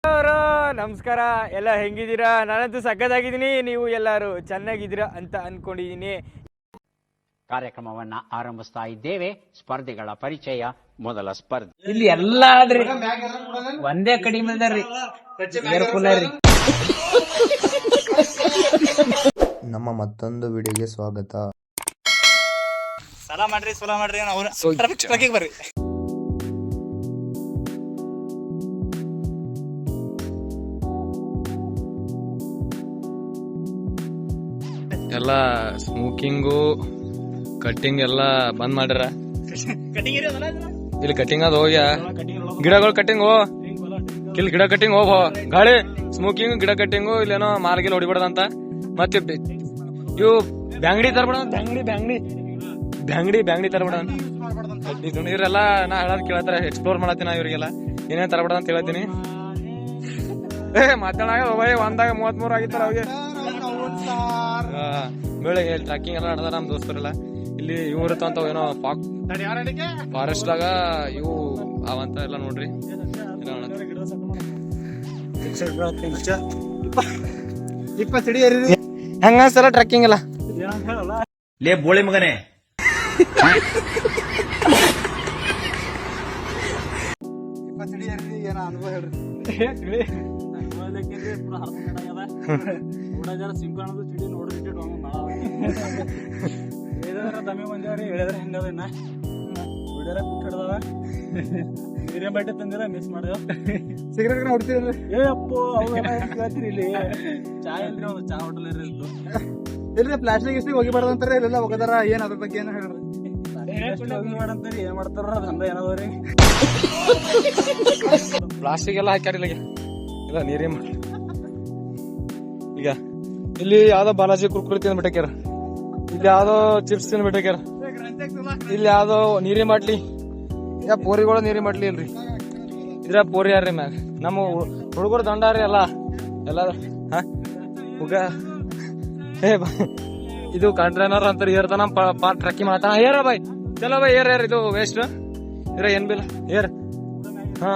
ನಮಸ್ಕಾರ, ಎಲ್ಲ ಹೆಂಗಿದ್ದೀರಾ? ನಾನಂತೂ ಸಖತ್ತಾಗಿದ್ದೀನಿ, ನೀವು ಎಲ್ಲರೂ ಚೆನ್ನಾಗಿದ್ದೀರಾ ಅಂತ ಅನ್ಕೊಂಡಿದ್ದೀನಿ. ಕಾರ್ಯಕ್ರಮವನ್ನ ಆರಂಭಿಸ್ತಾ ಇದ್ದೇವೆ. ಸ್ಪರ್ಧಿಗಳ ಪರಿಚಯ. ಮೊದಲ ಸ್ಪರ್ಧೆ ಇಲ್ಲಿ ಎಲ್ಲ ಆದ್ರಿ ಒಂದೇ ಕಡಿಮೆ ಅದಾರ್ರಿ. ನಮ್ಮ ಮತ್ತೊಂದು ವಿಡಿಯೋಗೆ ಸ್ವಾಗತ. ಸಲಾ ಮಾಡ್ರಿ ಬರ್ರಿ. ಎಲ್ಲ ಸ್ಮೋಕಿಂಗು ಕಟ್ಟಿಂಗ್ ಎಲ್ಲ ಬಂದ್ ಮಾಡ್ಯಾರ. ಇಲ್ಲಿ ಕಟ್ಟಿಂಗ್ ಅದ ಹೋಗ್ಯ ಗಿಡಗಳು ಕಟ್ಟಿಂಗ್ ಇಲ್ಲಿ ಗಿಡ ಕಟ್ಟಿಂಗ್ ಹೋಗೋ ಗಾಳಿ ಸ್ಮೋಕಿಂಗ್ ಗಿಡ ಕಟ್ಟಿಂಗು ಇಲ್ಲೇನೋ ಮಾಲ್ಗಿಲ್ ಹೊಡಿಬಾರ್ದಂತ. ಮತ್ತೆ ಇವು ಬ್ಯಾಂಗಡಿ ತರಬೇಡ, ಬ್ಯಾಂಗಡಿ ತರಬೇಡ. ಇವ್ರೆಲ್ಲ ನಾ ಹೇಳೋದ್ ಕೇಳತ್ತಾರ, ಎಕ್ಸ್ಪ್ಲೋರ್ ಮಾಡತ್ತೀನಿ ನಾ ಇವ್ರಿಗೆಲ್ಲ ಏನೇನ್ ತರಬೇಡ ಅಂತ ಹೇಳ್ತೀನಿ. ಮಾತಾಡ ಒಂದಾಗ 33 ಆಗಿತ್ತಾರ ಅವಿಗೆ ಬೆಳಿಗ್ಗೆ ಟ್ರಕ್ಕಿಂಗ್ ಎಲ್ಲ ನಡೆದಾರ ನಮ್ ದೋಸ್ತರೆಲ್ಲ. ಇಲ್ಲಿ ಇವು ಇರುತ್ತಂತ ಏನೋ ಫಾರೆಸ್ಟ್ ದಾಗ ಇವು ಅವಂತ ಎಲ್ಲ ನೋಡ್ರಿ. ಹೆಂಗ ಸಲ ಟ್ರಕ್ಕಿಂಗ್ ಎಲ್ಲ ಲೇ ಬೋಳಿ ಮಗನೇ, ಬಟ್ಟೆ ತಂದಿರ ಮಿಸ್ ಮಾಡಿದ ಸಿಗರೇಟ್ ಹೊಡ್ತೀರಿ. ಅಪ್ಪೋ ಅವೆಲ್ಲ ಇಲ್ಲಿ ಚಾ ಇಲ್ರಿ, ಒಂದು ಚಾ ಹೋಟೆಲ್ ಇಲ್ರಿ. ಪ್ಲಾಸ್ಟಿಕ್ ಇಸ್ಟಿಕ್ ಹೋಗಿಬಾರ್ದಂತಾರೆ, ಇಲ್ಲೆಲ್ಲ ಹೋಗದಾರ. ಏನ್ ಅದ್ರ ಬಗ್ಗೆ ಏನೋ ಹೇಳ್ರಿ. ಮಾಡಂತಾರಿ ಏನ್ ಮಾಡ್ತಾರ ದಂಧ ಏನದವ್ರಿ. ಪ್ಲಾಸ್ಟಿಕ್ ಎಲ್ಲ ಹಾಕ್ಯಾರಿಲ್ಲ ಇಲ್ಲ ನೀರೇ ಮಾಡಿ. ಈಗ ಇಲ್ಲಿ ಯಾವ್ದೋ ಬಾಲಾಜಿ ಕುರ್ಕುರಿ ತಿಂದ್ಬಿಟ್ಟಾಕ್ಯಾರ, ಇಲ್ಲಿ ಯಾವ್ದೋ ಚಿಪ್ಸ್ ತಿಂದ್ಬಿಟ್ಟಾಕ್ಯಾರ, ಇಲ್ಲಿ ಯಾವ್ದೋ ನೀರಿ ಮಾಡ್ಲಿ ಪೋರಿಗಳು ನೀರಿ ಮಾಡ್ಲಿ ಇಲ್ರಿ. ಇದ್ರ ಪೋರಿ ಯಾರ್ರಿ ಮ್ಯಾಗ ನಮ್ಮ ಹುಡುಗರು ದಂಡಾರಿ ಎಲ್ಲ ಹುಗ ಇದು ಕಂಟ್ರೈನರ್ ಅಂತ ಏರ್ತಾನ ಟ್ರಕ್ಕಿಂಗ್ ಮಾಡ್ತಾನ. ಏರ ಬಾಯ್ ಚಲೋ ಬಾಯ್ ಏರ್ ಇದು ವೇಸ್ಟ್ ಇದ್ರ ಏನ್ ಬಿಲ್ ಏರ್. ಹಾ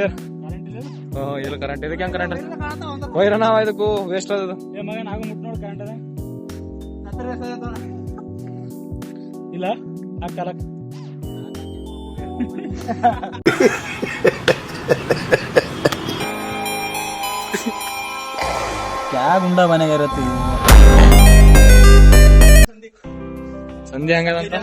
ಏರ್ ಇಲ್ಲ ಕರೆಂಟ್ ಇದಕ್ಕೆ ಹೆಂಗ್ ಕರೆಂಟ್ ವೈರನ ಇದಕ್ಕೂ ವೇಸ್ಟ್ ಅದು ಇಲ್ಲ ಹಾಕಲ್ಲ. ಕ್ಯಾ ಗುಂಡ ಮನೆಗೆ ಇರತ್ತೆ ಸಂಧಿ ಹಂಗದಂತ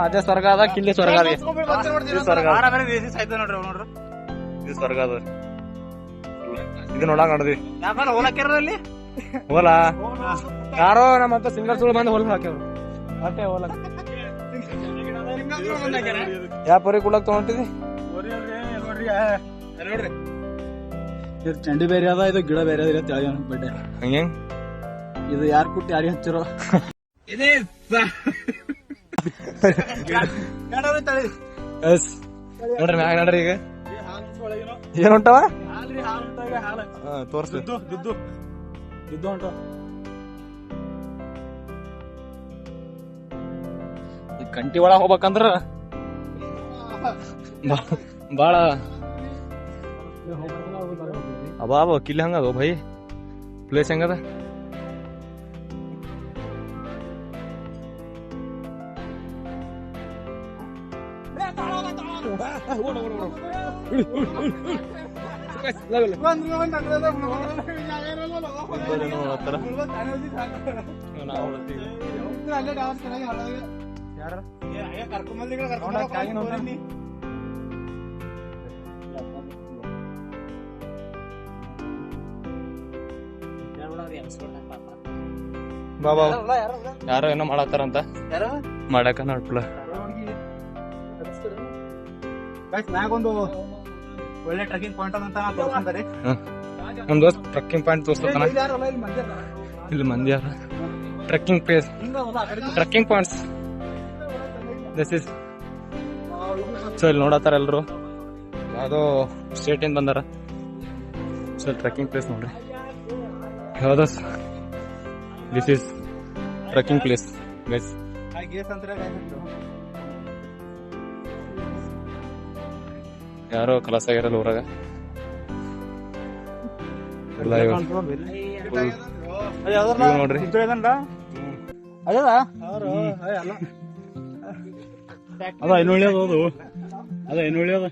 ಅದೇ ಸ್ವರ್ಗ ಅದ, ಕಿಲ್ಲಿ ಸ್ವರ್ಗ ಅದ, ಸ್ವರ್ಗ ಅದ. ಇದು ನೋಡಕ್ ನೋಡ್ದಿ ಹೋಲ ಯಾರೋ ನಮ್ಮ ಹತ್ರ ಸಿಂಗಲ್ ಸುಳ್ಳು ಬಂದು ಹೊಲ ಹಾಕ್ಯವ್ರು ಅಷ್ಟೇ ಹೋಲಕ್. ಯಾವ ಪರಿ ಕುಳಕ್ ತಗೊಂಡಿದಿ ನೋಡ್ರಿ. ಚಂಡಿ ಬೇರೆ ಅದ, ಇದು ಗಿಡ ಬೇರೆ ಅದ. ತೆಳಗ ಬಡ್ಡೆ ಹಂಗೆ ಇದು ಯಾರು ಕೊಟ್ಟು ಯಾರಿಗೆ ಹಚ್ಚಿರೋ ನೋಡ್ರಿ ಮ್ಯಾಗ ನೋಡ್ರಿ. ಈಗ ಏನ್ ಹೊಂಟವ ತೋರ್ಸ ದುಡ್ಡು ಹೊಂಟ. ಕಂಟಿ ಒಳಗ ಹೋಗ್ಬೇಕಂದ್ರ ಬಾಳ ಅಬಾಬ ಕಿಲ್ಲಿ ಹಂಗದ ಭೈ. ಪ್ಲೇಸ್ ಹೆಂಗದ ಬಾಬಾ ಯಾರೋ ಏನೋ ಮಾಡತ್ತಾರಂತ ಮಾಡಕ ನೋಡ್ಲ. ಮ್ಯಾಗೊಂದು ಒಳ್ಳೆ ಟ್ರೆಕ್ಕಿಂಗ್ ಪಾಯಿಂಟ್ ಅಂತ ತೋರಿಸ್ತಾರೆ. ನಮ್ ದೋಸ್ತ್ ಟ್ರೆಕ್ಕಿಂಗ್ ಪಾಯಿಂಟ್ ತೋರಿಸ್ತಾನ. ಇಲ್ಲಿ ಮಂದಿ ಯಾರ trekking place, trekking points this is. So ಇಲ್ಲಿ ನೋಡತ್ತಾರ ಎಲ್ರು, ಯಾವ್ದೋ ಸ್ಟೇಟ್ ಇಂದ ಬಂದಾರ. ಸೊ ಟ್ರೆಕ್ಕಿಂಗ್ ಪ್ಲೇಸ್ ನೋಡ್ರಿ ಯಾವ್ದು. This is trekking place guys. Guys ಅಂತ ಯಾರೋ ಕಲಸ ಆಗಿರಲ್ಲ ಊರಾಗ. ಎಲ್ಲ ಇವ ನೋಡ್ರಿ. ಅದ ಏನು ಒಳ್ಳೆಯದು ಅದು, ಅದ ಏನು ಒಳ್ಳೆಯದು.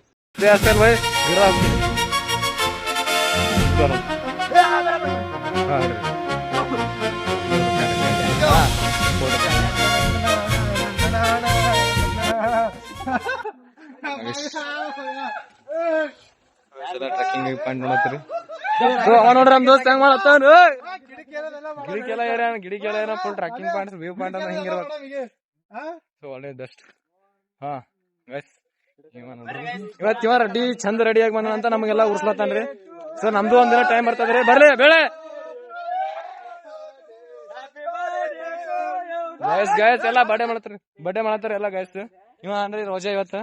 ಟ್ರೆಕ್ಕಿಂಗ್ ಪಾಯಿಂಟ್ ನೋಡತ್ತೀರಿ ನೋಡ್ರಿ. ನಮ್ ದೋಸ್ತ ಹೆಂಗ್ ಮಾಡತ್ತಾನ ಗಿಡಿಕೆಲ್ಲ ಏರಿಯಾ, ಗಿಡಿಕೆಲ್ಲ ಏನ full trekking point, view point ಅಂತ ಹಿಂಗಿರ್ಬೇಕು. ಸೊ ಒಳ್ಳೆ ಬೆಸ್ಟ್. ಹಾ ಗೈಸ್, ಇವತ್ ಇವ ರೆಡಿ ಚಂದ ರೆಡಿಯಾಗಿ ಬಂದ ಅಂತ ನಮಗೆಲ್ಲ ಉರ್ಸ್ಲತ್ತಾನ್ರಿ. ಸೊ ನಮ್ದು ಒಂದಿನ ಟೈಮ್ ಬರ್ತದ್ರಿ. ಬರ್ಲಿ ಬೇಳೆ ಗೈಸ್. ಗೈಸ್ ಎಲ್ಲ ಬರ್ಡೇ ಮಾಡತ್ತಾರ ಎಲ್ಲ ಗೈಸ್. ಇವ ಅನ್ರಿ ರೋಜಾ, ಇವತ್ತು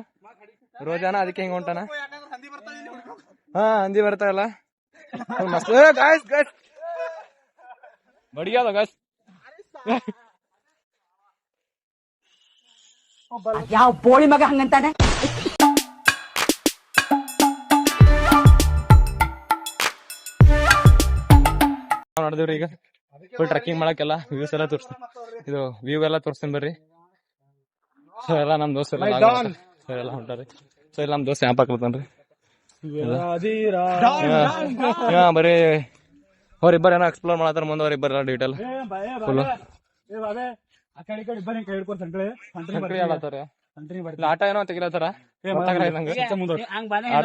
ರೋಜಾನ, ಅದಕ್ಕೆ ಹಿಂಗ ಹೊಂಟಾನ. ಹಾ ಹಂದಿ ಬರ್ತಾವಲ್ಲ ಮಸ್ತ್ ಗೈಸ್. ಗೈಸ್ ಬಡಿಗೆ ಅದ ಗೈಸ್. ಯಾವ ಬೋಳಿ ಮಗ ಹಂಗಂತಾನೆ. ನಾವ್ ನೋಡಿದ್ರಿ ಈಗ ಫುಲ್ ಟ್ರೆಕ್ಕಿಂಗ್ ಮಾಡಕ್ಕೆಲ್ಲ ವ್ಯೂಸ್ ಎಲ್ಲ ತೋರಿಸ್ತೀನಿ. ಇದು ವ್ಯೂ ಎಲ್ಲ ತೋರಿಸ್ತೀನಿ ಬರ್ರಿ. ಸೊ ಎಲ್ಲ ನಮ್ ದೋಸ್ತ ಎಲ್ಲ ಹೊಂಟಾರಿ. ಸೊ ಇಲ್ಲ ನಮ್ ದೋಸ್ತ ಹ್ಯಾಂಪ್ ಹಾಕ್ಲತ್ತಾನ್ರಿ. ಬರೀ ಅವ್ರಿಬ್ಬರ ಏನೋ ಎಕ್ಸ್ಪ್ಲೋರ್ ಮಾಡತ್ತಾರ. ಮುಂದೆ ಅವ್ರಿಬ್ಬರ ಡೀಟೇಲ್ ಫುಲ್ ಆಟ ಏನೋ ತೆಗಿಲತ್ತಾರ. ಆಟ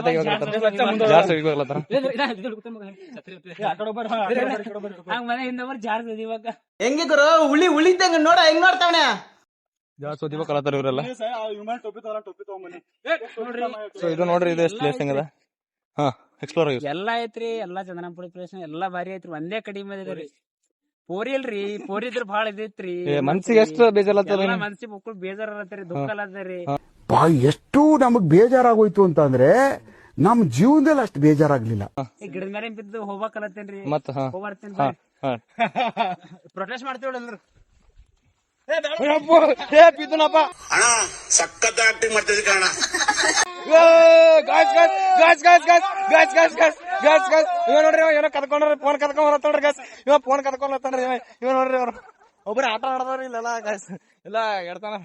ಹೆಂಗೆ ಗುರು ಉಳಿ ಉಳಿದಂಗ ನೋಡ ಹೆಂಗ್ ನೋಡ್ತಾವಣ. ಜಾಸ್ತಿ ಓದಿಬೇಕಲ್ಲತ್ತಾರ ಇವರೆಲ್ಲ. ಸೊ ಇದು ನೋಡ್ರಿ, ಇದು ಎಷ್ಟು ಪ್ಲೇಸ್ ಹೆಂಗದ. ಹಾ ಎಕ್ಸ್ಪ್ಲೋರ್ ಎಲ್ಲಾ ಐತ್ರಿ, ಎಲ್ಲಾ ಚಂದನಪುರ ಪ್ಲೇಸ್ ಎಲ್ಲಾ ಭಾರಿ ಐತ್ರಿ. ಒಂದೇ ಕಡಿಮೆ ಅದ್ರಿ. ಪೋರಿ ಅಲ್ರಿ, ಪೋರಿ ಇದ್ರ ಭಾಳ ಇದೈತ್ರಿ. ಮನ್ಸಿಗೆ ಎಷ್ಟು ಬೇಜಾರತ್ತಲ್ಲ, ಮನ್ಸಿಗೆ ಮಕ್ಕಳು ಬೇಜಾರತ್ತರಿ, ದುಃಖ ಅಲ್ಲದ್ರಿ. ಎಷ್ಟು ನಮಗ್ ಬೇಜಾರಾಗೋಯ್ತು ಅಂತಂದ್ರೆ ನಮ್ ಜೀವನದಲ್ಲಿ ಅಷ್ಟು ಬೇಜಾರಾಗ್ಲಿಲ್ಲ. ಗಿಡದ ಮೇಲೆ ಬಿದ್ದು ಹೋಗ್ಬೇಕಲ್ಲತ್ತೇನ್ರಿ. ಮತ್ತ ಹೋಗ್ಬರ್ತೇನ್ರಿ, ಪ್ರೊಟೆಸ್ಟ್ ಮಾಡ್ತೇವಲ್ಲ ಎಲ್ರು. ಸಖತ್ ಆಕ್ಟಿಂಗ್ ಮಾಡ್ತಿದ್ದೆ ಕಾರಣ. ಇವ ನೋಡ್ರಿ, ಏನೋ ಕದ್ಕೊಂಡ್ರಿ, ಫೋನ್ ಕದ್ಕೊಂಡ್ ಬರತ್ತೋಡ್ರಿ ಗಾಸ್. ಇವ ಫೋನ್ ಕದ್ಕೊಂಡ್ರಿ. ಇವ ನೋಡ್ರಿ, ಅವ್ರು ಒಬ್ರು ಆಟ ಆಡದವ್ರಿ ಇಲ್ಲೆಲ್ಲ ಗಾಸ್. ಎಲ್ಲ ಎಡ್ತಾನ.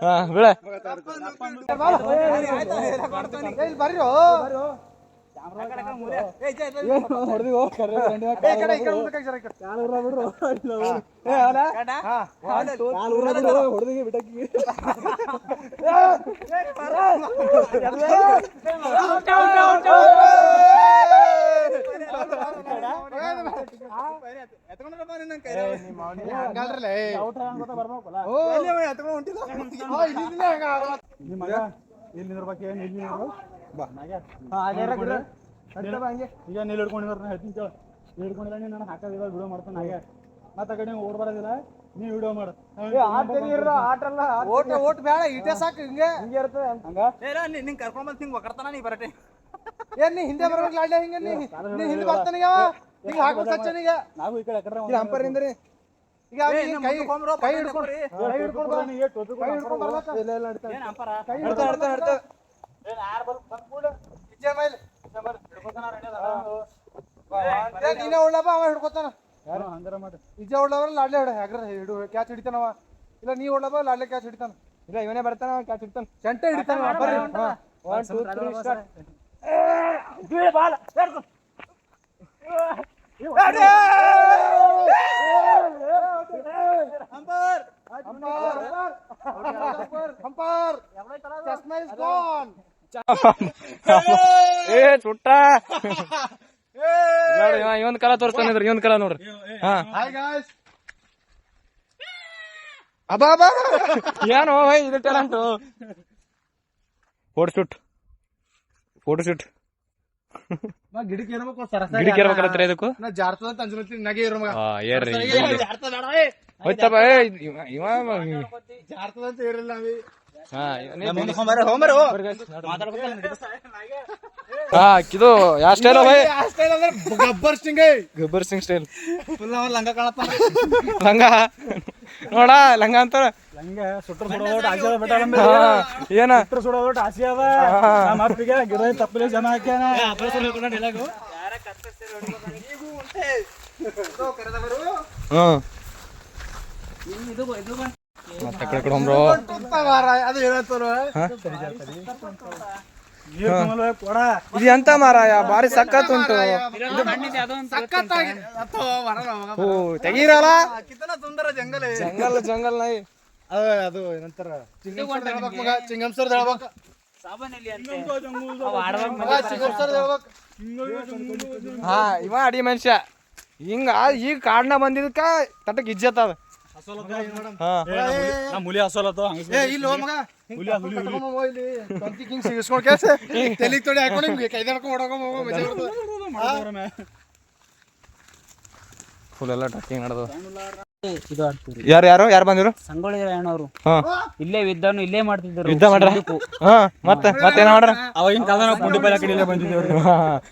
ಹಾ ಬೆಳೆ ಈಗ ನೀಲ್ ಹಿಡ್ಕೊಂಡಿದ್ರ ಹೇಳ್ತೀನಿ ಕೇಳ. ಹಿಡ್ಕೊಂಡಿಲ್ಲ ನಾನು ಹಾಕೋದಿಲ್ಲ, ವಿಡಿಯೋ ಮಾಡ್ತಾನೆ ಹಾಗೆ. ಮತ್ತ ಕಡೆ ಓಡ್ ಬರೋದಿಲ್ಲ, ನೀ ವಿಡಿಯೋ ಮಾಡ. ಓಟ್ ಬೇಡ, ಇಟೇ ಸಾಕು. ಹಿಂಗೆ ನಿಂಗೆ ಕರ್ಕೊಂಡ್ ಬಂದ್ ಹಿಂಗ್ ಒಕ್ಕರ್ತಾನ ನೀ ಬರಟೆ. ಏನ್ ನೀ ಹಿಂದೆ ಬರ್ಬೇಕು ಲಾಡ್ಲೆ, ಹಿಂಗೆ ನೀ ಹಿಂದೆ ಬರ್ತಾನ. ಈಗ ಹಾಕ್ಬೇಕು ಸಚ್ಚನಿಗೆ. ನಾವು ಈ ಕಡೆ ಅಂಪರ್ ನಿಂದ್ರಿ. ಈಗ ಕೈ ಹಿಡ್ಕೊಂಡು ಕೈ ಹಿಡ್ಕೊಂಡು ಬರ್ಬೇಕು. ನೀನೇ ಉಳ್ಳಪ್ಪ, ಅವ ಹಿಡ್ಕೊತಾನ. ಇಜ್ಜ ಉಳ್ಳವ ಲಾಡ್ಲೆ ಹಿಡ ಯಾಕ್ರ ಹಿಡು ಕ್ಯಾಚ್ ಹಿಡಿತಾನವ. ಇಲ್ಲ ನೀ ಉಳ್ಳಪ್ಪ ಲಾಡ್ಲೆ ಕ್ಯಾಚ್ ಹಿಡಿತಾನ. ಇಲ್ಲ ಇವನೇ ಬರ್ತಾನ, ಕ್ಯಾಚ್ ಹಿಡಿತಾನ, ಚಂಟೆ ಹಿಡಿತಾನ. 1 2 3 ಸ್ಟಾರ್ಟ್. ಚುಟ್ಟ ಇವನ್ ಕಲಾ ತೋರಿಸ್ತಾನಿದ್ರಿ. ಇವನ್ ಕಲಾ ನೋಡ್ರಿ. ಹಾ ಅಬಾ ಏನು ಇದು ಟ್ಯಾಲೆಂಟು. ಫೋಟೋ ಶೂಟ್ ಗಿಡಕ್ಕೆ ಗಿಡಕ್ಕೆ ಇದಕ್ಕೂ ಜಾರ್ತದ ಅಂಜಲತ್ತೀನಿ ನಗೆ ಇರೋ ಮಗ. ಏರ್ರಿ ಹೋಯ್ತಪ್ಪ. ಜಾರ್ತದ ಅಂತ ಇರಲ್ಲ ನಾವಿ. ಇದು ಯಾವ ಸ್ಟೈಲ್ ಭಯ್? ಗಬ್ಬರ್ ಸಿಂಗ್ ಸ್ಟೈಲ್ ಫುಲ್ ಲಂಗ ಕಾಣಪ್ಪ. ಲಂಗ ನೋಡ ಲಂಗ ಅಂತಾರ ಲಂಗ ಸುಟ್ರ ಸುಡೋದು ಆಸೆ ಅದ ಬೇಟ ನಮ್ಗೆ. ಏನ ಸುಟ್ರ ಸುಡೋದು ಆಸೆ ಅದ. ನಮ್ಮ ಅಪ್ಪಿಗೆ ಗಿಡ ತಪ್ಪಲೆ ಜನ ಹಾಕ್ಯಾನ. ಮತ್ತೆ ಕಡೆ ಕಡೆ ಹೋಗ್ರು. ಅದು ಹೇಳತ್ತಲ್ಲ ಇದು ಎಂತ ಮಾರಾಯ ಬಾರಿ ಸಖತ್ ಉಂಟು. ಓ ತೆಗೀರಲ್ಲ ಸುಂದರ ಜಂಗಲ್ ಜಂಗಲ್ ಜಂಗಲ್ ನೈ ಅದು ಏನಂತಾರ ಚಿಂಗಮ್ ಸರ್ ಹೇಳ್ಬೇಕು. ಹಾ ಇವ ಅಡಿ ಮನುಷ್ಯ ಹಿಂಗ ಈಗ ಕಾಡ್ನ ಬಂದಿದ್ಕ ತಟಕ್ ಇಜ್ಜತ್ ಅದ. ಮುಲಿ ಹಸೋಲತ್ತು ಫುಲ್ ಎಲ್ಲ ಟ್ರಕ್ಕಿಂಗ್ ನಡೆದ. ಯಾರು ಯಾರು ಯಾರು ಬಂದಿರು? ಸಂಗೊಳ್ಳಿ ರಾಯಣ್ಣವ್ರು ಹಾ ಇಲ್ಲೇ ಯುದ್ಧನು ಇಲ್ಲೇ ಮಾಡ್ತಿದ್ರು. ಯುದ್ಧ ಮಾಡ್ರ? ಹಾ ಮತ್ತೇನ ಮಾಡ್ರ? ಅವಾಗಿನ ಕಾಲದ ಪುಂಡಿ ಪಲ್ಯ ಕಡಿಲೇ ಬಂದಿದ್ದೇವ್ರಿ.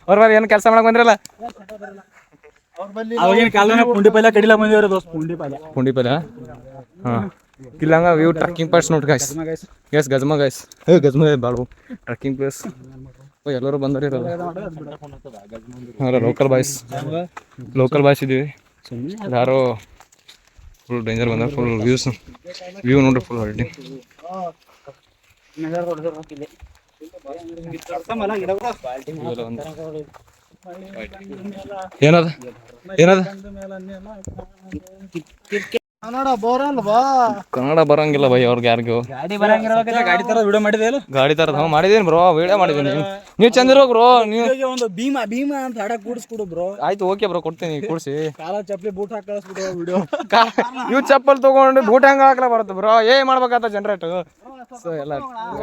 ಅವ್ರ ಬರ್ ಏನ್ ಕೆಲಸ ಮಾಡಕ್ ಬಂದ್ರಲ್ಲ? ಅವಾಗಿನ ಕಾಲದ ಪುಂಡಿ ಪಲ್ಯ ಕಡಿಲೇ ಬಂದಿವ್ರಿ ದೋಸ್ತ್. ಪುಂಡಿ ಪಲ್ಯ. ಹಾ ಇಲ್ಲಂಗ ವ್ಯೂ ಟ್ರಕ್ಕಿಂಗ್ ಪ್ಲೇಸ್ ನೋಡಿ ಗೈಸ್. ಎಸ್ ಗಜ್ಮ ಗೈಸ್. ಗಜ್ಮ ಬಾಳು ಟ್ರಕ್ಕಿಂಗ್ ಪ್ಲೇಸ್. ಎಲ್ಲರೂ ಬಂದರಿರಲ್ಲ. ಲೋಕಲ್ ಬಾಯ್ಸ್ ಇದೀವಿ. ಯಾರೋ ಫುಲ್ ಡೇಂಜರ್ ಬಂದ. ಫುಲ್ ವ್ಯೂ ನೋಡ್ರಿ ಫುಲ್ ಹೊರಟಿ. ಏನದ ಏನದ ಕನ್ನಡ ಬರಂಗಿಲ್ಲ ಬೈ ಅವ್ರಿಗೆ ಯಾರಿಗೂ. ಗಾಡಿ ತರ ವಿಡಿಯೋ ಮಾಡಿದೆ ಗಾಡಿ ತರದ ಮಾಡಿದೀನಿ ಬ್ರೋ, ವಿಡಿಯೋ ಮಾಡಿದೀನಿ. ನೀವು ಚಂದ ಇರೋ ಬ್ರೋ. ನೀವು ಒಂದು ಭೀಮಾ ಭೀಮಾ ಅಂತ ಹಾಡ ಕೂಡಿಸ್ಕೊಡು ಬ್ರೋ. ಆಯ್ತು ಓಕೆ ಬ್ರೋ, ಕೊಡ್ತೀನಿ ಕೂಡ್ಸಿ. ಕಾಲ ಚಪ್ಪಲಿ ಬೂಟ್ ಹಾಕಿ ಕಳಿಸ್ಬಿಡು ವಿಡಿಯೋ. ಇವ್ ಚಪ್ಪಲ್ ತಗೊಂಡು ಬೂಟ್ ಹೆಂಗ ಹಾಕ್ಲಾ ಬರುತ್ತೆ ಬ್ರೋ? ಮಾಡ್ಬೇಕಾತ ಜನರೇಟ್. ಸೊ ಎಲ್ಲ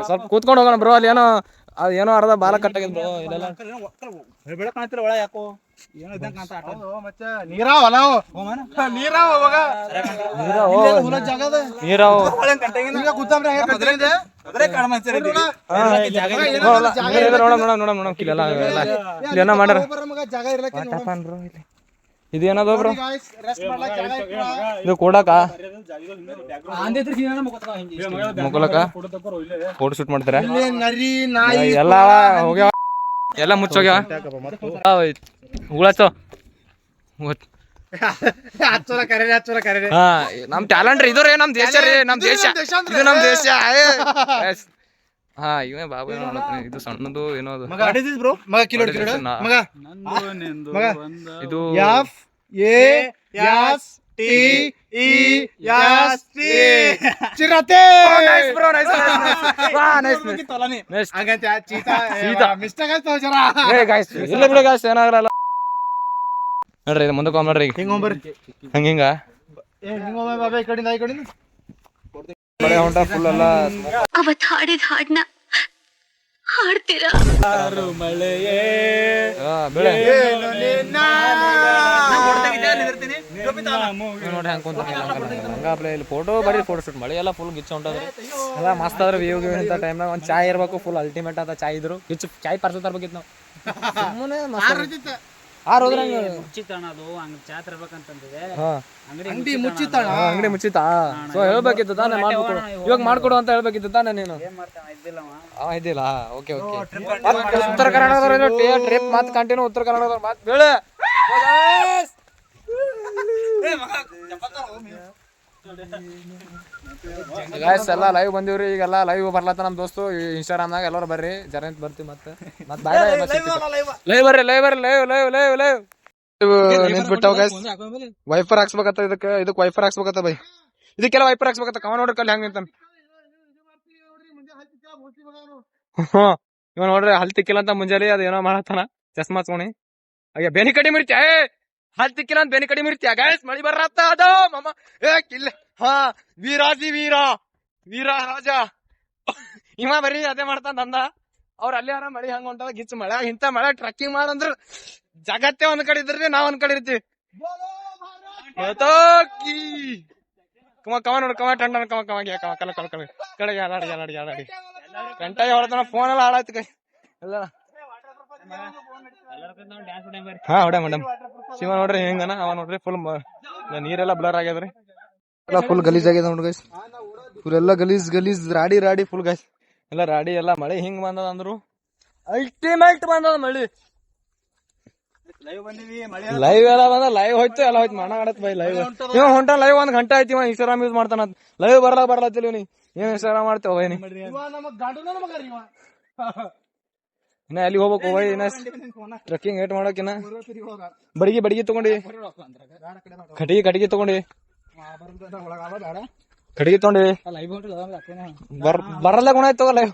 ಸ್ವಲ್ಪ ಕೂತ್ಕೊಂಡು ಹೋಗೋಣ ಬ್ರೋ. ಅಲ್ಲಿ ಏನೋ ಅರ್ಧ ಬಾಲ ಕಟ್ಟಾಗಿದೆ ಬ್ರೋ. ಇಲ್ಲೆಲ್ಲ ಬೆಳಕ್ ಕಾಣ್ತಿರ ಒಳ ಯಾಕೋ ಏನೋ ಇದ್ದಂಗ ಕಾಣ್ತಾ ಆಟ. ನೀರಾವ ನಾವು ನೀರಾವ ಹೋಗ ಹುಲ ಜಾಗದ ನೀರಾವ ಈಗ ಕೂತಂಬ್ರೆ ಹೇಗೆ ಕದ್ರಿಂದ ಅದ್ರೆ ಕಾಣ ಮಾಡ್ತೀರಿ. ನೋಡೋಣ ಕಿಲ್ಲ ಎಲ್ಲ ಮಾಡ್ಯಾರ. ಜಾಗ ಇರ್ಲಕ್ಕೆ ಬ್ರೋ ಇದು ಏನದ ಬ್ರೋ? ರೆಸ್ಟ್ ಮಾಡ್ಲಕ್ಕೆ ಜಾಗ ಇತ್ತು. ಇದು ಕೊಡಕ ಆಂದೇತ್ರಿ ಸೀನಾ ಮುಕ್ಕಲಕ ಫೋಟೋ ಶೂಟ್ ಮಾಡ್ತಾರೆ. ನರಿ ನಾಯಿ ಎಲ್ಲ ಹೋಗ್ಯಾವ, ಎಲ್ಲ ಮುಚ್ಚೋಗ್ಯಾವ. ಹುಳಚ್ಚೋ ಹಚ್ಚೋಲ ಕರೆ. ಹಾ ನಮ್ ಟ್ಯಾಲೆಂಟ್ ರೀ, ಇದು ರೀ ನಮ್ ದೇಶ ರೀ. ನಮ್ ದೇಶ ಇದು ನಮ್ ದೇಶ. ಹಾ ಇವೇ ಬಾಬು ಇದು ಸಣ್ಣದು ಏನೋ ಅದು. ಇದು ಚಿರತೆ ಇಲ್ಲ ಬಿಡ ಗಾಯ್ಸ್, ಏನಾಗಲ್ಲ ನೋಡ್ರಿ. ಇದು ಮುಂದಕ್ಕೆ ನೋಡ್ರಿ ಹಂಗ ಬಾಬಾ ಈ ಕಡೆಯಿಂದ ಈ ಕಡೆಯಿಂದ ಮಳೆ ಹೊಂಟ ಫುಲ್ ಎಲ್ಲ. ಅವತ್ತು ಹಾಡಿದ ಹಾಡ್ನ ಹಾಡ್ತೀರಾ? ಮಳೆಯೇ ಬೆಳೆ ನೋಡಿ ಹಂಗ ಇಲ್ಲಿ ಫೋಟೋ ಬರೀ ಫೋಟೋ ಶೂಟ್. ಮಳೆ ಎಲ್ಲ ಫುಲ್ ಗಿಚ್ಚ ಹೊಂಟದ್ರಿ. ಎಲ್ಲ ಮಸ್ತ್ ಅದ್ರ ವ್ಯೂ ಇಂಥ ಟೈಮ್ನಾಗ ಒಂದು ಚಾಯ್ ಇರ್ಬೇಕು. ಫುಲ್ ಅಲ್ಟಿಮೇಟ್ ಅದ ಚಾಯ್ ಇದ್ರು. ಗಿಚ್ಚು ಚಾಯ್ ಪಾರ್ಸಲ್ ತರ್ಬೇಕಿತ್ತು ನಾವು. ಸುಮ್ಮನೆ ಮುಚ್ಚಿತ್ತಣ ಅದು ಹಂಗ ಚಾ ತರ್ಬೇಕಂತಂದಿದೆ. ಅಂಗಡಿ ಮುಚ್ಚಿತ್ತಣ. ಅಂಗಡಿ ಮುಚ್ಚಿತಾ? ಸೊ ಹೇಳ್ಬೇಕಿತ್ತು ತಾನೇ, ಮಾಡ್ಕೊಡು ಇವಾಗ ಮಾಡ್ಕೊಡು ಅಂತ ಹೇಳ್ಬೇಕಿತ್ತು ತಾನೇ ನೀನು. ಇದ್ದಿಲ್ಲ. Okay okay. ಉತ್ತರ ಕನ್ನಡದವ್ರು ಟ್ರಿಪ್ ಮಾತು ಕಂಟಿನ್ಯೂ. ಉತ್ತರ ಕನ್ನಡದವ್ರು ಮಾತು ಬೇಳೆ ಗಾಯ್ಸ್ ಎಲ್ಲ ಲೈವ್ ಬಂದಿವ್ರಿ. ಈಗೆಲ್ಲ ಲೈವ್ ಬರ್ಲತ್ತ ನಮ್ ದೋಸ್ತು ಇನ್ಸ್ಟಾಗ್ರಾಮ್ನಾಗ. ಎಲ್ಲರೂ ಬರ್ರಿ ಜರ ಬರ್ತೀವಿ. ಮತ್ತೆ ಲೈವ್ ಬರ್ರಿ ಲೈವ್ ನಿಂತ್ಬಿಟ್ಟವ ಗಾಯ್ಸ್. ವೈಫರ್ ಹಾಕ್ಸ್ಬೇಕತ್ತ ಇದಕ್ಕೆ ವೈಫರ್ ಹಾಕ್ಸ್ಬೇಕತ್ತ ಬೈ. ಇದಕ್ಕೆಲ್ಲ ವೈಫರ್ ಹಾಕ್ಸ್ಬೇಕತ್ತ. ಕವ ನೋಡ್ರಿ ಕಲ್ಲಿ ಹೆಂಗ್ ನಿಂತಾನ. ಇವ ನೋಡ್ರಿ ಹಲ್ ತಿಕ್ಕಿಲ್ಲ ಅಂತ ಮುಂಜಾನೆ ಅದ ಏನೋ ಮಾಡತ್ತಾನ ಚಸ್ಮಾ ಹಚ್ಕೊಂಡಿ. ಅಯ್ಯ ಬೇನಿ ಕಡಿ ಮಿರ್ತ್ಯಾ, ಹಲ್ ತಿಕ್ಕಿಲ್ಲ ಅಂತ ಬೇನಿ ಕಡಿ ಮಿರ್ತ್ಯಾ ಗಾಯ್ಸ್. ಮಳಿ ಬರ್ರತ್ತ ಅದು ಮಾಮ. ಕಿಲ್ಲ ಹಾ ವೀರಾಜಿ ವೀರ ರಾಜ ಇವ ಬರೀ ಅದೇ ಮಾಡ್ತಾನ ಅಂದ. ಅವ್ರ ಅಲ್ಲಿ ಯಾರ ಮಳಿ ಹಂಗ ಹೊಂಟದ ಗಿಚ್ಚ ಮಳೆ. ಇಂತ ಮಳೆ ಟ್ರಕ್ಕಿಂಗ್ ಮಾಡಂದ್ರ ಜಗತ್ತೇ ಒಂದ್ ಕಡೆ ಇದ್ರಿ, ನಾವ್ ಒಂದ್ ಕಡೆ ಇರ್ತೀವಿ. ಕವ ನೋಡು ಕವ ಟಂಡ ಕವ ಕವ ಕವ ಕಲ ಕಲ ಕಲ ಕಡೆಗೆ ಅಲಾಡಿ ಗಂಟಾಗಿ ಹೊಡೆದ ಫೋನ್ ಎಲ್ಲ ಹಾಳಾಯ್ತು ಕೈ ಎಲ್ಲ. ಹಾ ಹೊಡೆ ಮೇಡಮ್. ಶಿವ ನೋಡ್ರಿ ಹೆಂಗನ, ಅವ ನೋಡ್ರಿ ಫುಲ್ ನೀರೆಲ್ಲ ಬ್ಲರ್ ಆಗ್ಯದ್ರಿ, ಎಲ್ಲ ಫುಲ್ ಗಲೀಜ್ ಆಗ್ಯದ ನೋಡ್ರಿ ಗೈಸ್. ಫುಲ್ ಎಲ್ಲ ಗಲೀಜ್ ರಾಡಿ ಫುಲ್ ಗೈಸ್, ಎಲ್ಲ ರಾಡಿ ಎಲ್ಲ. ಮಳೆ ಹಿಂಗ್ ಬಂದದ ಅಂದ್ರು ಅಲ್ಟಿಮೇಟ್ ಬಂದದ ಮಳಿ. ಲೈವ್ ಎಲ್ಲ ಬಂದ, ಲೈವ್ ಹೋಯ್ತು ಎಲ್ಲ ಹೋಯ್ತು, ಮಣ ಆಡತ್ ಬೈ ಲೈವ್. ಇವ ಹೊಂಟ ಲೈವ್ 1 ಗಂಟೆ ಆಯ್ತು, ಇವ ಇನ್ಸ್ಟಾಗ್ರಾಮ್ ಯೂಸ್ ಮಾಡ್ತಾನ. ಲೈವ್ ಬರ್ಲತ್ತಿಲ್ಲ ನೀ ಏನ್ ಇನ್ಸ್ಟಾಗ್ರಾಮ್ ಮಾಡ್ತೇವ ಬೈ ನೀ? ಇನ್ನ ಎಲ್ಲಿ ಹೋಗ್ಬೇಕು ಬೈ? ಇನ್ನ ಟ್ರೆಕ್ಕಿಂಗ್ ಏಟ್ ಮಾಡೋಕಿನ್ನ ಬಡಿಗೆ ತಗೊಂಡಿ, ಕಟ್ಟಿಗೆ ತಗೊಂಡಿ, ಕಟ್ಟಿಗೆ ತಗೊಂಡಿ. ಬರಲ್ಲ ಗುಣ ಆಯ್ತವ ಲೈವ್,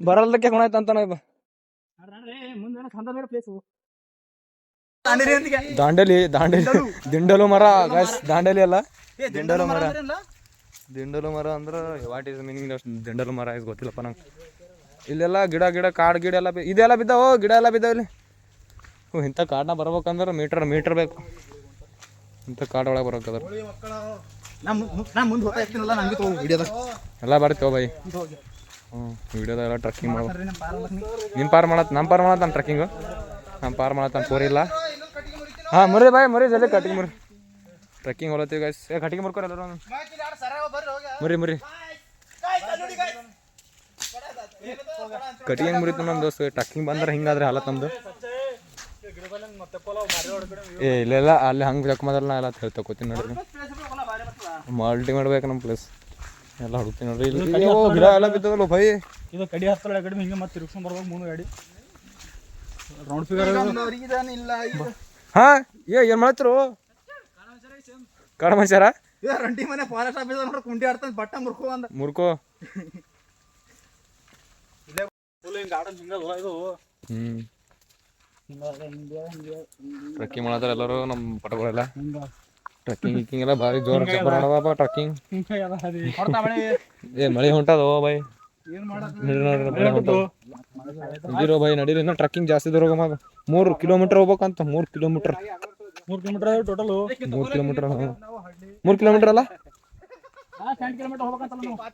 ಬರಲ್ಲಕ್ಕೆ ಗುಣ ಆಯ್ತು ಅಂತ. ದಾಂಡೇಲಿ ದಿಂಡಲು ಮರ ಗೈಸ್, ದಾಂಡೇಲಿ ಅಲ್ಲ ದಿಂಡಲು ಮರ ಅಂದ್ರ ವಾಟ್ ಇಸ್ ಮೀನಿಂಗ್ ದಿಂಡಲು ಮರ ಇಸ್ ಗೊತ್ತಿಲ್ಲಪ್ಪ ನಂಗೆ. ಇಲ್ಲೆಲ್ಲ ಗಿಡ ಕಾಡ್ ಗಿಡ ಎಲ್ಲ ಇದೆಲ್ಲ ಬಿದ್ದಾವ, ಗಿಡ ಎಲ್ಲ ಬಿದ್ದಾವ ಇಲ್ಲಿ. ಇಂಥ ಕಾಡ್ನ ಬರ್ಬೇಕಂದ್ರೆ ಮೀಟರ್ ಬೇಕು. ಇಂಥ ಕಾಡ್ ಒಳಗೆ ಬರ್ಬೇಕಾದ್ರೆ ಎಲ್ಲ ಬರ್ತೀವ ಬೈ. ವಿಡಿಯೋದ ಎಲ್ಲ ಟ್ರೆಕ್ಕಿಂಗ್ ಮಾಡ್ಬೇಕು. ನಿನ್ ಪಾರ್ ಮಾಡತ್ ನಮ್ ಪಾರ್ ಮಾಡತ್ ಟ್ರೆಕ್ಕಿಂಗ್, ನಮ್ ಪಾರ್ ಮಾಡತ್ ಪೋರಿ ಇಲ್ಲ. ಹಾ ಮರಿ ಬಾಯ್ ಮರಿ ಜಲ್ದಿ ಕಟ್ಟಿಂಗ್ ಮರಿ, ಟ್ರೆಕ್ಕಿಂಗ್ ಹೊಲತ್ತೀವಿ ಗೈಸ್. ಕಟ್ಟಿಂಗ್ ಮುರ್ಕೋರಿ ಎಲ್ಲರೂ, ಮರಿ ಕಟ್ಟಿಂಗ್ ಮುರಿತು ನಮ್ ದೋಸ್ತ್. ಟ್ರೆಕ್ಕಿಂಗ್ ಬಂದ್ರೆ ಹಿಂಗಾದ್ರೆ ಹಾಲತ್ ನಮ್ದು. ಇಲ್ಲೆಲ್ಲ ಅಲ್ಲಿ ಹಂಗೆ ಜಕ್ಮದಲ್ಲ, ನಾ ಎಲ್ಲ ಹೇಳ್ತಕೋತೀನಿ ನೋಡ್ರಿ. ಮಾಲ್ಟಿ ಮಾಡ್ಬೇಕು ನಮ್ಮ ಪ್ಲೇಸ್ ಎಲ್ಲ ಹುಡುಕ್ತೀನಿ ನೋಡ್ರಿ. ಇಲ್ಲಿ ಗಿಡ ಎಲ್ಲ ಬಿದ್ದವಲ್ಲ ಭೈ. ಇದು ಕಡಿ ಹತ್ತಲ್ಲ ಕಡಿಮೆ ಹಿಂಗೆ ಮತ್ತೆ ತಿರುಗಿಸ್ಕೊಂಡ್ ಬರ್ಬೇಕು 3 ಗಾಡಿ ರೌಂಡ್ ಫಿಗರ್. ಹಾ ಏನ್ ಮಾಡ್ತಿರು ಕಾಡಮಂಚಾರ? ರಂಟಿ ಮನೆ ಫಾರೆಸ್ಟ್ ಆಫೀಸರ್ ನೋಡಿ ಕುಂಟಿ ಆಡ್ತಾನೆ, ಬಟ್ಟ ಮುರ್ಕೋ ಟ್ರೆಕ್ಕಿಂಗ್ ಮಾಡತ್ತಾರ ಎಲ್ಲರೂ ನಮ್ಮ ಪಟಗಳೆಲ್ಲ. ಟ್ರೆಕ್ಕಿಂಗ್ ಎಲ್ಲ ಭಾರಿ ಜೋರ್ ಮಾಡದಪ್ಪ ಟ್ರೆಕ್ಕಿಂಗ್. ಮಳೆ ಹೊಂಟದ ಬೈ, ನಡೀರೋ ಬೈ ನಡೀರಿ. ಇನ್ನ ಟ್ರೆಕ್ಕಿಂಗ್ ಜಾಸ್ತಿ ದೂರ 3 ಕಿಲೋಮೀಟರ್ ಹೋಗ್ಬೇಕಂತ. 3 ಕಿಲೋಮೀಟರ್ ಟೋಟಲ್ 3 ಕಿಲೋಮೀಟರ್ 3 ಕಿಲೋಮೀಟರ್ ಅಲ್ಲ,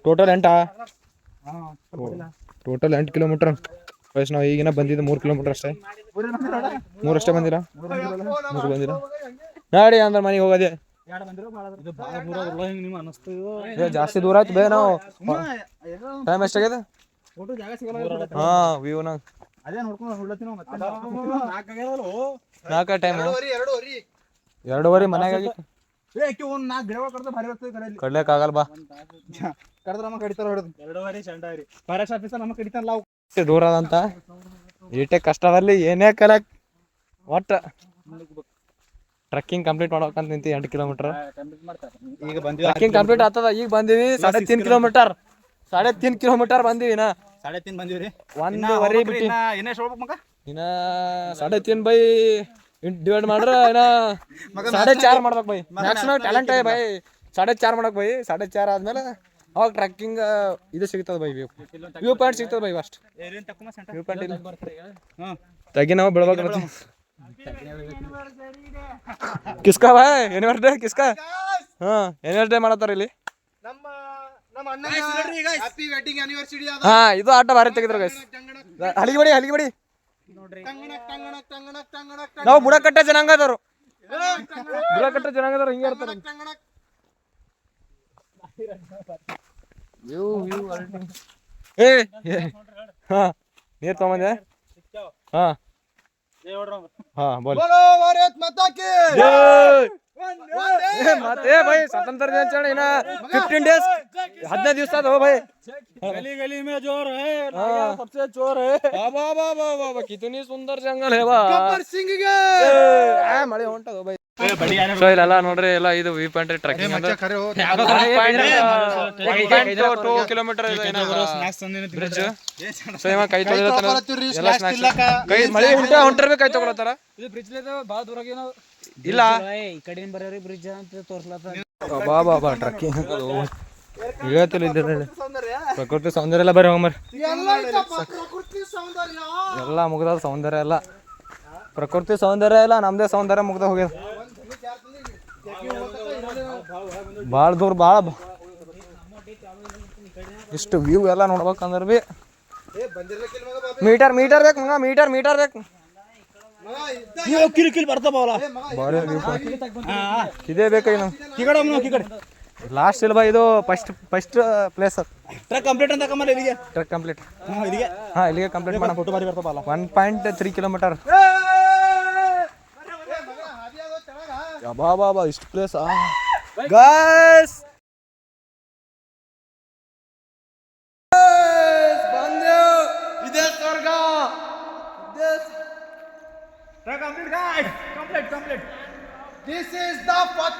ಟೋಟಲ್ 8 ಕಿಲೋಮೀಟರ್ ವಯಸ್ಸು. ನಾವು ಈಗಿನ ಬಂದಿದ್ದು 3 ಕಿಲೋಮೀಟರ್ ಅಷ್ಟೇ. 3 ಅಷ್ಟೇ ಬಂದಿರಾ? 3 ಬಂದಿರಾ? ನಾಡಿ ಅಂದ್ರೆ ಮನೆಗೆ ಹೋಗೋದೆ ಜಾಸ್ತಿ ದೂರ ಆಯ್ತು ಬೇ. ನಾವು ಟೈಮ್ ಎಷ್ಟಾಗ್ಯದ? ಹಾ ವ್ಯೂನ ನಾಲ್ಕ ಟೈಮ್ 2:30 ಮನ್ಯಾಗ ಕಡ್ಲಕ್ ಆಗಲ್ಲ ಬಾ. ದೂರ ಅದಂತ ಈಟೆ ಕಷ್ಟದಲ್ಲಿ ಏನೇ ಕಲಕ್ ಒಟ್ಟ ಟ್ರೆಕ್ಕಿಂಗ್ ಕಂಪ್ಲೀಟ್ ಮಾಡ್ಬೇಕಂತ ನಿಂತಿ. 8 ಕಿಲೋಮೀಟರ್ ಟ್ರೆಕ್ಕಿಂಗ್ ಕಂಪ್ಲೀಟ್ ಆಗ್ತದ. ಈಗ ಬಂದಿವಿ 3.5 ಕಿಲೋಮೀಟರ್. 3.5 ಕಿಲೋಮೀಟರ್ ಬಂದಿವಿ. 3.5 ಬಂದಿವ್ರಿ. 1:30 ಬಿಟ್ಟು ಇನ್ನ 3.5 ಬೈ ಡಿವೈಡ್ ಮಾಡ್ರ ಇನ್ನ 4.5 ಮಾಡ್ಬೇಕು ಬೈ. ಮ್ಯಾಕ್ಸಿಮಮ್ ಟ್ಯಾಲೆಂಟ್ ಬೈ 4.5 ಮಾಡಕ್ ಬೈ. 4.5 ಆದ್ಮೇಲೆ ಅವಾಗ ಟ್ರೆಕ್ಕಿಂಗ್ ಇದು ಸಿಗ್ತದ ಬೈ, ವ್ಯೂ ಪಾಯಿಂಟ್ ಸಿಗ್ತದ ಬೈ. ಫಸ್ಟ್ ವ್ಯೂ ಪಾಯಿಂಟ್ ತಗಿ ನಾವು ಬಿಡ್ಬೇಕು. ಕಿಸ್ಕಾ ಬೈ ಯೂನಿವರ್ಸಿಟಿ ಕಿಸ್ಕಾ. ಹಾ ಯೂನಿವರ್ಸಿಟಿ ಮಾಡತ್ತಾರ ಇಲ್ಲಿ. ಹಾ ಇದು ಆಟ ಭಾರಿ ತೆಗಿದ್ರು ಗೈಸ್. ಹಲಿಗಿಬಡಿ ನಾವು ಬುಡಕಟ್ಟ ಜನಾಂಗದವರು. ಹಿಂಗೆ ಇರ್ತಾರೆ. ಹಾ ನೀರ್ ತಗೊಂಬಂದೆ. ಹಾ ಹಾ ಬೋಲ್ ಮತ್ತೆ ಬೈ ಸ್ವತಂತ್ರ ದಿನಾಚರಣೆ ಇನ್ನ 15 ಡೇಸ್ 15 ದಿವಸ ಅದ ಬೈ. गली में जोर है, सबसे चोर है. ಕಿತನಿ ಸುಂದರ ಜಂಗಲ್ ಹೇವಾ ಮಳೆ ಹೊಂಟದ ಬೈ. ಸೊ ಇಲ್ಲೆಲ್ಲ ನೋಡ್ರಿ ಎಲ್ಲ ಇದು ವ್ಯೂ ಪಾಯಿಂಟ್ ಟ್ರೆಕ್ಕಿಂಗ್ ಅಂದ್ರೆ 2 ಕಿಲೋಮೀಟರ್ ಬ್ರಿಡ್ಜ್. ಸೊ ಇವ ಕೈ ತೊಳಿಲತ್ತಾರ ಎಲ್ಲ ಸ್ನಾಕ್ಸ್. ಕೈ ಮಳೆ ಹೊಂಟಿರ್ಬೇಕು ಕೈ ತಗೊಳತ್ತಾರ. ಇದು ಬ್ರಿಡ್ಜ್ ಭಾಳ ದೂರ ಇಲ್ಲ ಈ ಕಡೆಯಿಂದ ಬರೋರಿ ಬ್ರಿಡ್ಜ್ ಅಂತ ತೋರ್ಸ್ಲತ್ತ. ಬಾ ಟ್ರೆಕ್ಕಿಂಗ್ ಹೇಳ್ತಿಲ್ಲ. ಪ್ರಕೃತಿ ಸೌಂದರ್ಯ ಎಲ್ಲ ಬರೀ ಹೋಮರ್ ಎಲ್ಲ ಮುಗ್ದ ಸೌಂದರ್ಯ ಎಲ್ಲ. ಪ್ರಕೃತಿ ಸೌಂದರ್ಯ ಎಲ್ಲ ನಮ್ದೇ ಸೌಂದರ್ಯ ಮುಗ್ದ ಹೋಗ್ಯದ. ಭಾಳ ದೂರ ಭಾಳ ಇಷ್ಟು ವ್ಯೂ ಎಲ್ಲ ನೋಡ್ಬೇಕಂದ್ರೆ ಬಿ ಮೀಟರ್ ಬೇಕು ಮಗ, ಮೀಟರ್ ಬೇಕು. ಬಾರಿ ಇದೇ ಬೇಕಾಗಿ ನಾವು ಲಾಸ್ಟ್ ಇಲ್ವಾ ಇದು ಫಸ್ಟ್ ಪ್ಲೇಸ್. ಟ್ರಕ್ ಕಂಪ್ಲೀಟ್ ಅಂತ ಇಲ್ಲಿಗೆ ಟ್ರಕ್ ಕಂಪ್ಲೀಟ್. ಇಲ್ಲಿಗೆ ಇಲ್ಲಿಗೆ ಕಂಪ್ಲೀಟ್ ಮಾಡೋಣ. ಫೋಟೋ ಬಾರಿ ಬರ್ತಪ್ಪ 1.3 ಕಿಲೋಮೀಟರ್. ಬಾಬಾ ಇಷ್ಟು ಪ್ಲೇಸ್ ಗೈಸ್. ಇದೇ ಸ್ವರ್ಗ. This is the first.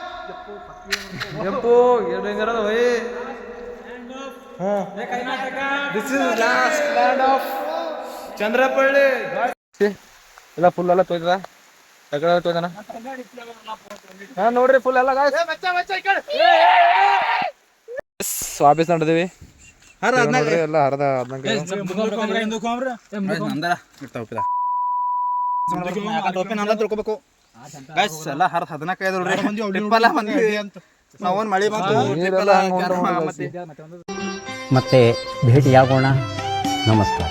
ಯಪ್ಪೋ ಎಷ್ಟು ಡೇಂಜರ್ ಅದ ಭೈ. This is lost land of Chandrapalli. ಎಲ್ಲ ಫುಲ್ ಎಲ್ಲ ತೊಯ್ತದ ತಗಡ ತೊಯ್ದಾನ. ನೋಡ್ರಿ ಫುಲ್ ಎಲ್ಲ ವಾಪಸ್ ನಡೆದಿವಿ. ನೋಡ್ರಿ ಎಲ್ಲ ಅರ್ಧ 14 ತಿಳ್ಕೊಬೇಕು ಗೈಸ್. ಎಲ್ಲ 14 ನಾವೊಂದು ಮಳಿ ಬಂತು. ಮತ್ತೆ ಭೇಟಿಯಾಗೋಣ. ನಮಸ್ಕಾರ.